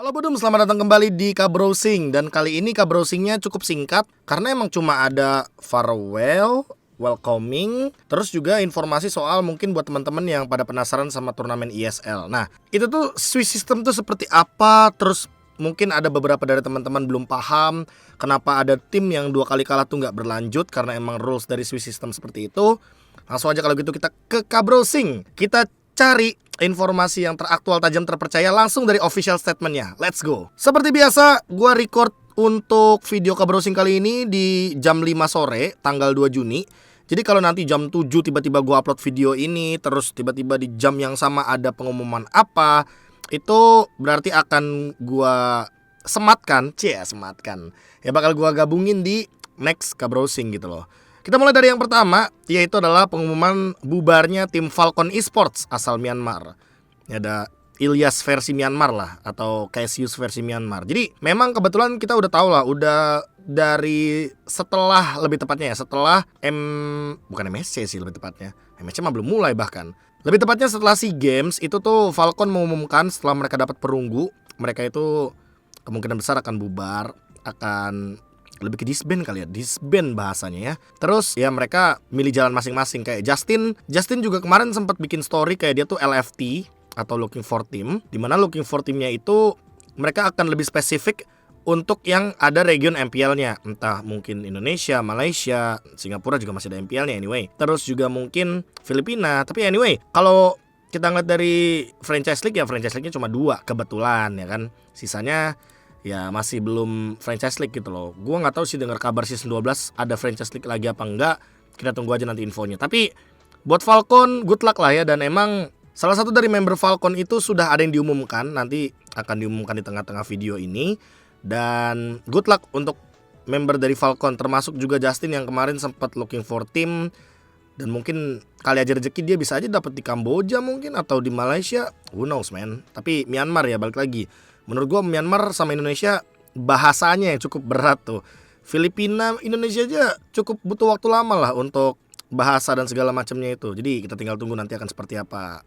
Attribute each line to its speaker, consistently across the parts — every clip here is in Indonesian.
Speaker 1: Halo Budum, selamat datang kembali di Kabrowsing. Dan kali ini Kabrowsingnya cukup singkat karena emang cuma ada farewell, welcoming, terus juga informasi soal mungkin buat teman-teman yang pada penasaran sama turnamen ESL. Nah, itu tuh Swiss system tuh seperti apa, terus mungkin ada beberapa dari teman-teman belum paham kenapa ada tim yang 2 kali kalah tuh nggak berlanjut karena emang rules dari Swiss system seperti itu. Langsung aja kalau gitu kita ke Kabrowsing. Kita cari informasi yang teraktual, tajam, terpercaya langsung dari official statementnya. Let's go. Seperti biasa, gue record untuk video Kabrowsing kali ini di jam 5 sore, tanggal 2 Juni. Jadi kalau nanti jam 7 tiba-tiba gue upload video ini, terus tiba-tiba di jam yang sama ada pengumuman apa, itu berarti akan gue sematkan. Ya bakal gue gabungin di next Kabrowsing gitu loh. Kita mulai dari yang pertama, yaitu adalah pengumuman bubarnya tim Falcon Esports asal Myanmar. Ini ada Ilyas versi Myanmar lah, atau Cassius versi Myanmar. Jadi memang kebetulan kita udah tahu lah, udah dari setelah, lebih tepatnya ya, setelah bukan MSC sih lebih tepatnya. MSC mah belum mulai bahkan. Lebih tepatnya setelah SEA Games itu tuh Falcon mengumumkan setelah mereka dapat perunggu, mereka itu kemungkinan besar akan bubar, akan lebih ke disband kali ya, disband bahasanya ya. Terus ya mereka milih jalan masing-masing. Kayak Justin juga kemarin sempat bikin story kayak dia tuh LFT atau looking for team, dimana looking for teamnya itu mereka akan lebih spesifik untuk yang ada region MPL-nya, entah mungkin Indonesia, Malaysia, Singapura juga masih ada MPL-nya anyway. Terus juga mungkin Filipina. Tapi anyway, kalau kita ngeliat dari franchise league ya, franchise league-nya cuma 2 kebetulan ya kan. Sisanya ya masih belum franchise league gitu loh. Gue nggak tahu sih, dengar kabar season 12 ada franchise league lagi apa enggak. Kita tunggu aja nanti infonya. Tapi buat Falcon good luck lah ya. Dan emang salah satu dari member Falcon itu sudah ada yang diumumkan. Nanti akan diumumkan di tengah-tengah video ini. Dan good luck untuk member dari Falcon, termasuk juga Justin yang kemarin sempat looking for team. Dan mungkin kali aja rezeki dia bisa aja dapat di Kamboja mungkin, atau di Malaysia. Who knows man. Tapi Myanmar ya, balik lagi, menurut gue Myanmar sama Indonesia bahasanya yang cukup berat tuh. Filipina, Indonesia aja cukup butuh waktu lama lah untuk bahasa dan segala macamnya itu. Jadi kita tinggal tunggu nanti akan seperti apa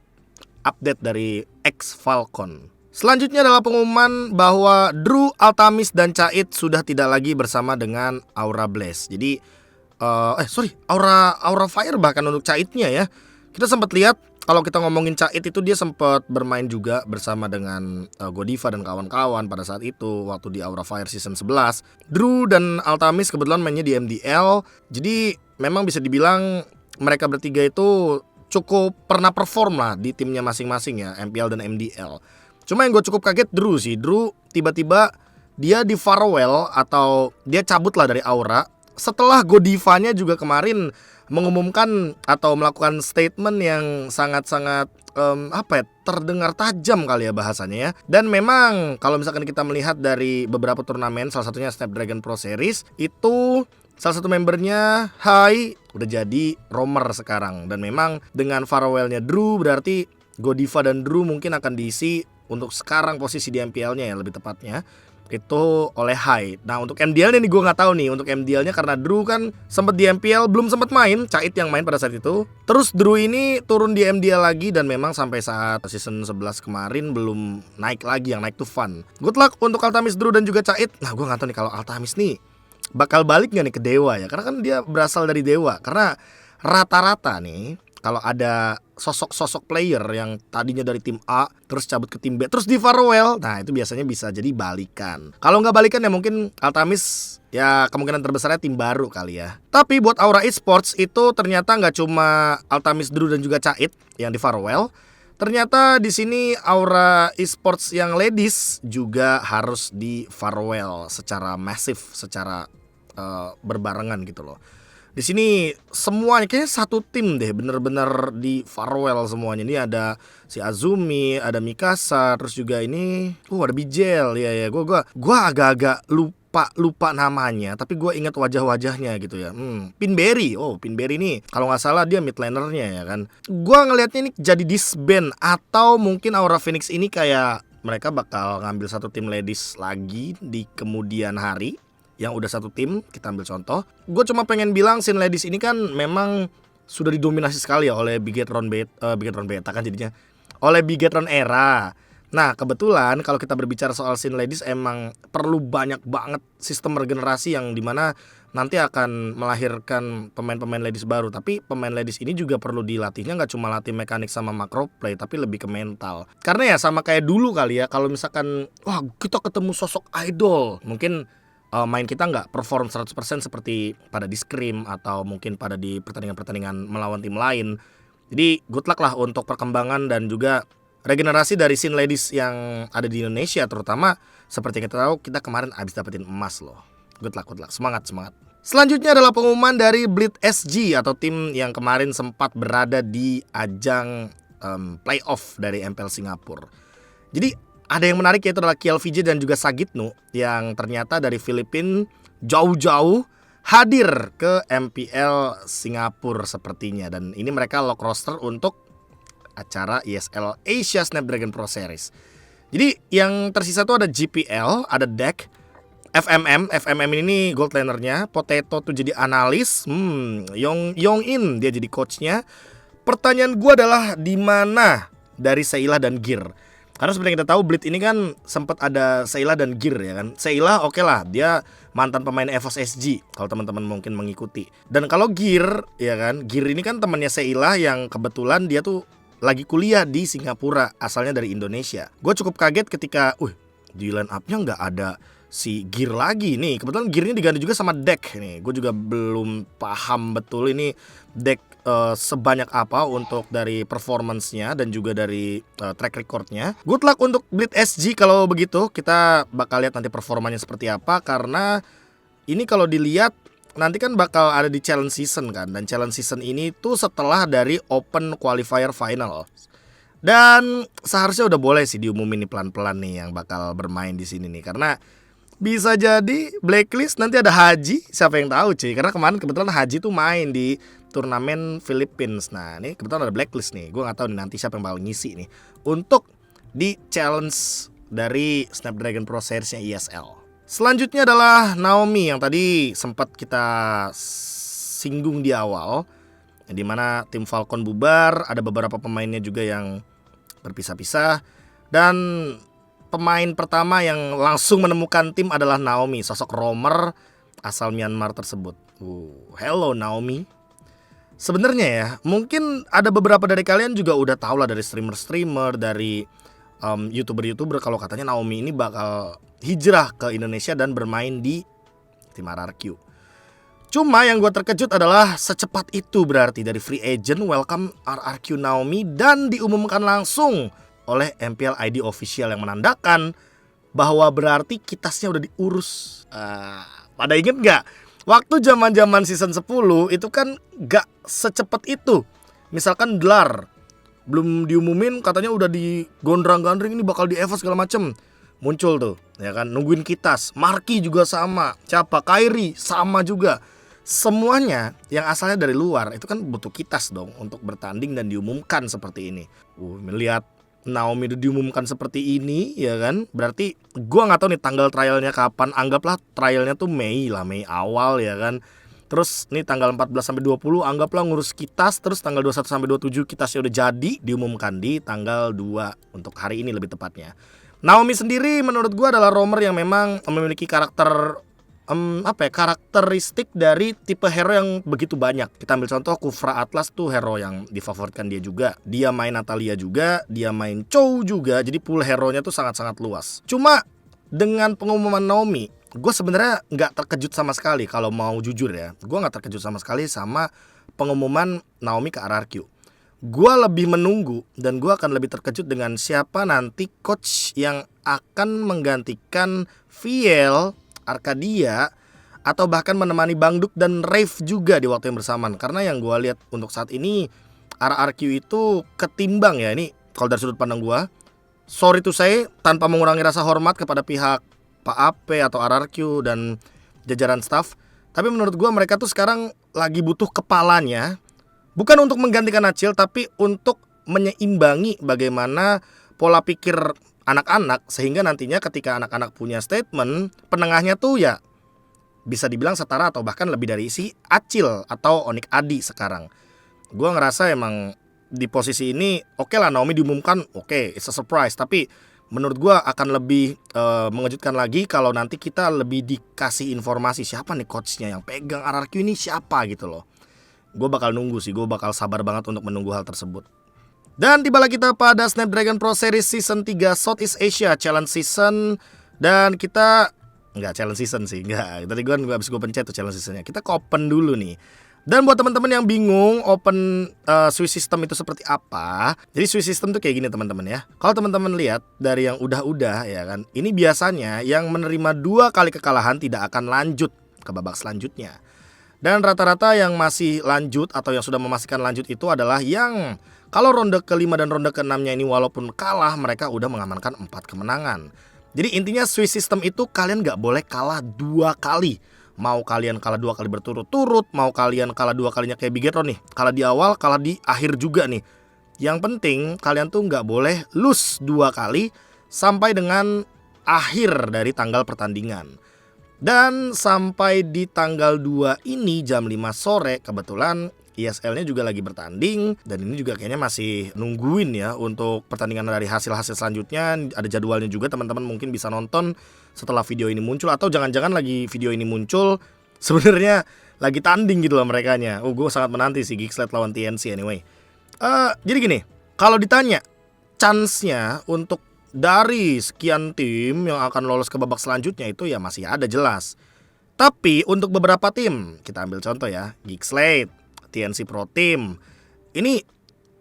Speaker 1: update dari ex Falcon. Selanjutnya adalah pengumuman bahwa Drew, Altamis, dan Cait sudah tidak lagi bersama dengan Aura Blaze. Jadi Aura Fire bahkan untuk Caitnya ya. Kita sempat lihat kalau kita ngomongin Cait itu dia sempat bermain juga bersama dengan Godiva dan kawan-kawan pada saat itu waktu di Aura Fire season 11. Drew dan Altamis kebetulan mainnya di MDL. Jadi memang bisa dibilang mereka bertiga itu cukup pernah perform lah di timnya masing-masing ya, MPL dan MDL. Cuma yang gue cukup kaget Drew sih. Drew tiba-tiba dia di farewell atau dia cabut lah dari Aura setelah Godivanya juga kemarin mengumumkan atau melakukan statement yang sangat-sangat terdengar tajam kali ya bahasanya ya. Dan memang kalau misalkan kita melihat dari beberapa turnamen, salah satunya Snapdragon Pro Series, itu salah satu membernya Hai udah jadi roamer sekarang. Dan memang dengan farewellnya Drew berarti Godiva dan Drew mungkin akan diisi untuk sekarang posisi di MPL-nya ya, lebih tepatnya itu oleh Hai. Nah untuk MDL-nya nih gue nggak tahu nih. Untuk MDL-nya karena Drew kan sempat di MPL, belum sempat main, Cait yang main pada saat itu. Terus Drew ini turun di MDL lagi dan memang sampai saat season 11 kemarin belum naik lagi, yang naik tuh Fun. Good luck untuk Altamis, Drew, dan juga Cait. Nah gue nggak tahu nih kalau Altamis nih bakal balik nggak nih ke Dewa ya, karena kan dia berasal dari Dewa. Karena rata-rata nih kalau ada sosok-sosok player yang tadinya dari tim A terus cabut ke tim B terus di farewell, nah itu biasanya bisa jadi balikan. Kalau nggak balikan ya mungkin Altamis ya kemungkinan terbesarnya tim baru kali ya. Tapi buat Aura Esports itu ternyata nggak cuma Altamis, Drew, dan juga Cait yang di farewell. Ternyata di sini Aura Esports yang ladies juga harus di farewell secara masif, secara berbarengan gitu loh. Di sini semuanya kayaknya satu tim deh, bener-bener di farewell semuanya. Ini ada si Azumi, ada Mikasa, terus juga ini ada Bijel ya. Gua agak-agak lupa namanya, tapi gue ingat wajah-wajahnya gitu ya. Pinberry nih kalau nggak salah dia mid lanernya ya kan. Gue ngelihatnya ini jadi disband, atau mungkin Aura Phoenix ini kayak mereka bakal ngambil satu tim ladies lagi di kemudian hari. Yang udah satu tim, kita ambil contoh. Gue cuma pengen bilang scene ladies ini kan memang sudah didominasi sekali ya oleh Bigetron Beta kan jadinya, oleh Bigetron Era. Nah, kebetulan kalau kita berbicara soal Sin Ladies emang perlu banyak banget sistem regenerasi yang dimana nanti akan melahirkan pemain-pemain ladies baru. Tapi pemain ladies ini juga perlu dilatihnya nggak cuma latih mekanik sama macro play, tapi lebih ke mental. Karena ya sama kayak dulu kali ya, kalau misalkan wah kita ketemu sosok idol, mungkin main kita nggak perform 100% seperti pada di scrim atau mungkin pada di pertandingan-pertandingan melawan tim lain. Jadi good luck lah untuk perkembangan dan juga regenerasi dari Sin Ladies yang ada di Indonesia, terutama seperti yang kita tahu kita kemarin abis dapetin emas loh. Good luck, semangat. Selanjutnya adalah pengumuman dari Blitz SG atau tim yang kemarin sempat berada di ajang playoff dari MPL Singapura. Jadi ada yang menarik yaitu adalah Kiel VJ dan juga Sagitno yang ternyata dari Filipina jauh-jauh hadir ke MPL Singapura sepertinya. Dan ini mereka lock roster untuk acara ESL Asia Snapdragon Pro Series. Jadi yang tersisa tuh ada GPL, ada Deck, FMM ini gold lanernya, Potato tuh jadi analis, Yong In dia jadi coachnya. Pertanyaan gue adalah di mana dari Seilah dan Gear? Karena seperti kita tahu Blitz ini kan sempat ada Seilah dan Gear ya kan. Seilah oke lah, dia mantan pemain EVOS SG kalau teman-teman mungkin mengikuti. Dan kalau Gear ya kan, Gear ini kan temannya Seilah yang kebetulan dia tuh lagi kuliah di Singapura, asalnya dari Indonesia. Gue cukup kaget ketika, di line up-nya nggak ada si Gear lagi nih. Kebetulan Gear ini diganti juga sama Deck nih. Gue juga belum paham betul ini Deck sebanyak apa untuk dari performance-nya dan juga dari track record-nya. Good luck untuk Blitz SG kalau begitu. Kita bakal lihat nanti performanya seperti apa, karena ini kalau dilihat nanti kan bakal ada di challenge season kan. Dan challenge season ini tuh setelah dari open qualifier final. Dan seharusnya udah boleh sih diumumin nih pelan-pelan nih yang bakal bermain di sini nih. Karena bisa jadi blacklist nanti ada Haji, siapa yang tahu cuy. Karena kemarin kebetulan Haji tuh main di turnamen Philippines. Nah ini kebetulan ada blacklist nih. Gue gak tahu nih nanti siapa yang bakal ngisi nih untuk di challenge dari Snapdragon Pro Series-nya ESL. Selanjutnya adalah Naomi yang tadi sempat kita singgung di awal, di mana tim Falcon bubar, ada beberapa pemainnya juga yang berpisah-pisah. Dan pemain pertama yang langsung menemukan tim adalah Naomi, sosok roamer asal Myanmar tersebut. Hello Naomi. Sebenarnya ya, mungkin ada beberapa dari kalian juga udah tahu lah dari streamer-streamer, dari YouTuber kalau katanya Naomi ini bakal hijrah ke Indonesia dan bermain di tim RRQ. Cuma yang gue terkejut adalah secepat itu berarti dari free agent welcome RRQ Naomi dan diumumkan langsung oleh MPL ID official yang menandakan bahwa berarti kitasnya udah diurus. Pada inget gak? Waktu zaman season 10 itu kan gak secepat itu. Misalkan Dlar belum diumumin katanya udah digondrang-gandring ini bakal di EVO segala macem. Muncul tuh ya kan, nungguin kitas. Marky juga sama, siapa, Kairi sama juga. Semuanya yang asalnya dari luar itu kan butuh kitas dong untuk bertanding dan diumumkan seperti ini. Melihat Naomi itu diumumkan seperti ini ya kan, berarti gua nggak tahu nih tanggal trialnya kapan. Anggaplah trialnya tuh Mei awal ya kan. Terus nih tanggal 14 sampai 20 anggaplah ngurus kitas, terus tanggal 21 sampai 27 kitasnya udah jadi, diumumkan di tanggal 2 untuk hari ini lebih tepatnya. Naomi sendiri menurut gua adalah roamer yang memang memiliki karakter karakteristik dari tipe hero yang begitu banyak. Kita ambil contoh Kufra Atlas tuh hero yang difavoritkan dia juga. Dia main Natalia juga, dia main Chow juga. Jadi pool hero-nya tuh sangat-sangat luas. Cuma dengan pengumuman Naomi, gue sebenarnya nggak terkejut sama sekali kalau mau jujur ya. Gue nggak terkejut sama sekali sama pengumuman Naomi ke RRQ. Gue lebih menunggu dan gue akan lebih terkejut dengan siapa nanti coach yang akan menggantikan Viel, Arcadia, atau bahkan menemani Bangduk dan Rave juga di waktu yang bersamaan. Karena yang gue lihat untuk saat ini RRQ itu ketimbang ya, ini kalau dari sudut pandang gue, sorry to say, tanpa mengurangi rasa hormat kepada pihak Pak AP atau RRQ dan jajaran staff, tapi menurut gue mereka tuh sekarang lagi butuh kepalanya, bukan untuk menggantikan Acil, tapi untuk menyeimbangi bagaimana pola pikir anak-anak, sehingga nantinya ketika anak-anak punya statement, penengahnya tuh ya bisa dibilang setara atau bahkan lebih dari si Acil atau Onik Adi sekarang. Gua ngerasa emang di posisi ini oke lah Naomi diumumkan, oke, it's a surprise, tapi menurut gue akan lebih mengejutkan lagi kalau nanti kita lebih dikasih informasi siapa nih coachnya yang pegang RRQ ini siapa gitu loh. Gue bakal nunggu sih, gue bakal sabar banget untuk menunggu hal tersebut. Dan tibalah kita pada Snapdragon Pro Series Season 3 Southeast Asia Challenge Season. Dan kita nggak challenge season sih, nggak. Tadi gue habis gue pencet tuh challenge seasonnya. Kita ke open dulu nih. Dan buat teman-teman yang bingung open switch system itu seperti apa, jadi switch system tuh kayak gini teman-teman ya. Kalau teman-teman lihat dari yang udah ya kan, ini biasanya yang menerima 2 kali kekalahan tidak akan lanjut ke babak selanjutnya. Dan rata-rata yang masih lanjut atau yang sudah memastikan lanjut itu adalah yang kalau ronde ke-5 dan ronde ke-6-nya ini walaupun kalah, mereka udah mengamankan 4 kemenangan. Jadi intinya switch system itu kalian gak boleh kalah 2 kali. Mau kalian kalah 2 kali berturut-turut, mau kalian kalah 2 kalinya kayak Bigetron nih, kalah di awal, kalah di akhir juga nih. Yang penting kalian tuh gak boleh lose 2 kali sampai dengan akhir dari tanggal pertandingan. Dan sampai di tanggal 2 ini jam 5 sore kebetulan ISL-nya juga lagi bertanding. Dan ini juga kayaknya masih nungguin ya untuk pertandingan dari hasil-hasil selanjutnya. Ada jadwalnya juga, teman-teman mungkin bisa nonton setelah video ini muncul. Atau jangan-jangan lagi video ini muncul sebenarnya lagi tanding gitu loh merekanya. Gue sangat menanti sih Geekslate lawan TNC anyway. Jadi gini, kalau ditanya chance-nya untuk dari sekian tim yang akan lolos ke babak selanjutnya itu ya masih ada jelas. Tapi untuk beberapa tim, kita ambil contoh ya, Geekslate, TNC Pro Team, ini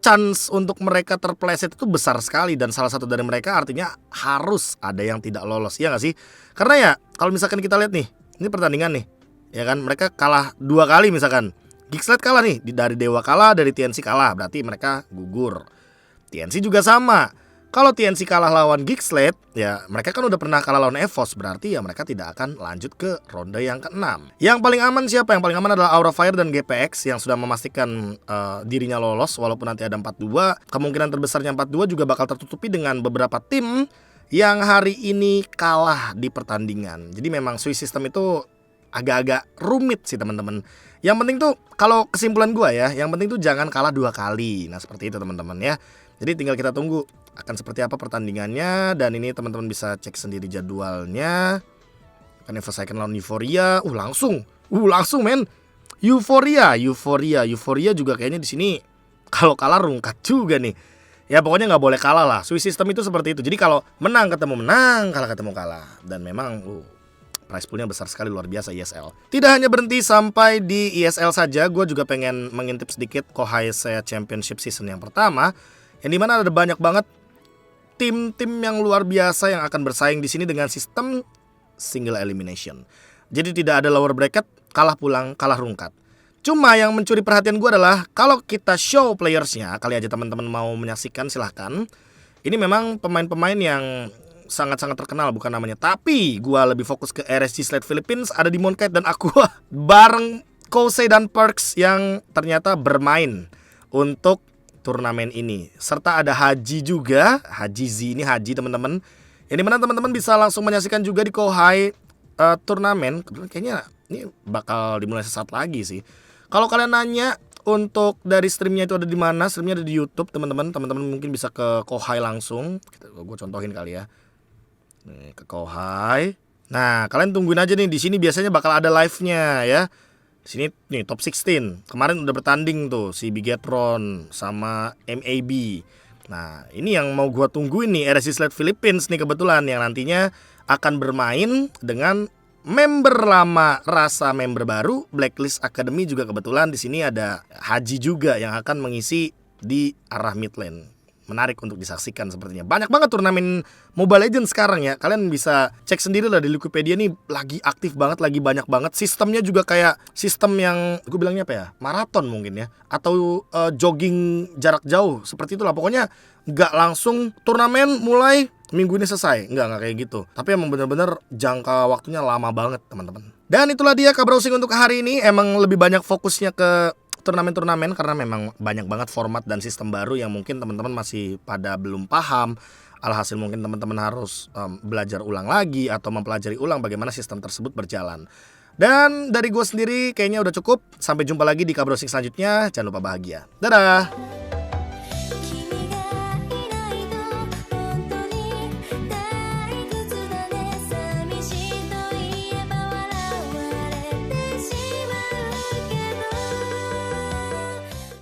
Speaker 1: chance untuk mereka terpleset itu besar sekali. Dan salah satu dari mereka artinya harus ada yang tidak lolos, ya gak sih? Karena ya kalau misalkan kita lihat nih, ini pertandingan nih, ya kan, mereka kalah 2 kali misalkan. Geekslate kalah nih, dari Dewa kalah, dari TNC kalah, berarti mereka gugur. TNC juga sama. Kalau TNC kalah lawan Geekslate, ya mereka kan udah pernah kalah lawan EVOS, berarti ya mereka tidak akan lanjut ke ronde yang ke-6. Yang paling aman siapa? Yang paling aman adalah Aura Fire dan GPX yang sudah memastikan dirinya lolos. Walaupun nanti ada 4-2, kemungkinan terbesarnya 4-2 juga bakal tertutupi dengan beberapa tim yang hari ini kalah di pertandingan. Jadi memang switch system itu agak-agak rumit sih teman-teman. Yang penting tuh, kalau kesimpulan gue ya, yang penting tuh jangan kalah 2 kali. Nah seperti itu teman-teman ya. Jadi tinggal kita tunggu akan seperti apa pertandingannya. Dan ini teman-teman bisa cek sendiri jadwalnya. Akan selesaikan lawan Euphoria. Langsung men. Euphoria juga kayaknya di sini kalau kalah rungkat juga nih. Ya pokoknya nggak boleh kalah lah. Switch system itu seperti itu. Jadi kalau menang ketemu menang, kalah ketemu kalah. Dan memang prize poolnya besar sekali, luar biasa ISL. Tidak hanya berhenti sampai di ISL saja, gue juga pengen mengintip sedikit Kohai Sea Championship season yang pertama, yang dimana ada banyak banget tim-tim yang luar biasa yang akan bersaing di sini dengan sistem single elimination. Jadi tidak ada lower bracket, kalah pulang, kalah rungkat. Cuma yang mencuri perhatian gue adalah kalau kita show playersnya, kali aja teman-teman mau menyaksikan silahkan. Ini memang pemain-pemain yang sangat-sangat terkenal bukan namanya. Tapi gue lebih fokus ke RSG Slate Philippines, ada Demon Knight dan Aqua bareng Kosei dan Perks yang ternyata bermain untuk turnamen ini. Serta ada Haji juga, Haji Z ini Haji teman-teman. Yang dimana teman-teman bisa langsung menyaksikan juga di Kohai turnamen. Kayaknya ini bakal dimulai sesaat lagi sih. Kalau kalian nanya untuk dari streamnya itu ada di mana, streamnya ada di YouTube teman-teman. Teman-teman mungkin bisa ke Kohai langsung. Gue contohin kali ya. Nih, ke Kohai. Nah, kalian tungguin aja nih, di sini biasanya bakal ada live-nya ya. Di sini nih top 16. Kemarin udah bertanding tuh si Bigetron sama MAB. Nah, ini yang mau gua tungguin nih, RSG Slate Philippines nih kebetulan yang nantinya akan bermain dengan member lama rasa member baru. Blacklist Academy juga kebetulan di sini ada Haji juga yang akan mengisi di arah mid lane. Menarik untuk disaksikan sepertinya. Banyak banget turnamen Mobile Legends sekarang ya. Kalian bisa cek sendiri lah di Wikipedia nih, lagi aktif banget, lagi banyak banget. Sistemnya juga kayak sistem yang gue bilangnya apa ya, maraton mungkin ya, atau jogging jarak jauh. Seperti itulah pokoknya. Gak langsung turnamen mulai minggu ini selesai. Enggak kayak gitu. Tapi emang bener-bener jangka waktunya lama banget teman-teman. Dan itulah dia K-Browsing untuk hari ini. Emang lebih banyak fokusnya ke turnamen-turnamen karena memang banyak banget format dan sistem baru yang mungkin teman-teman masih pada belum paham. Alhasil mungkin teman-teman harus belajar ulang lagi atau mempelajari ulang bagaimana sistem tersebut berjalan. Dan dari gue sendiri kayaknya udah cukup. Sampai jumpa lagi di K-Browsing selanjutnya. Jangan lupa bahagia. Dadah.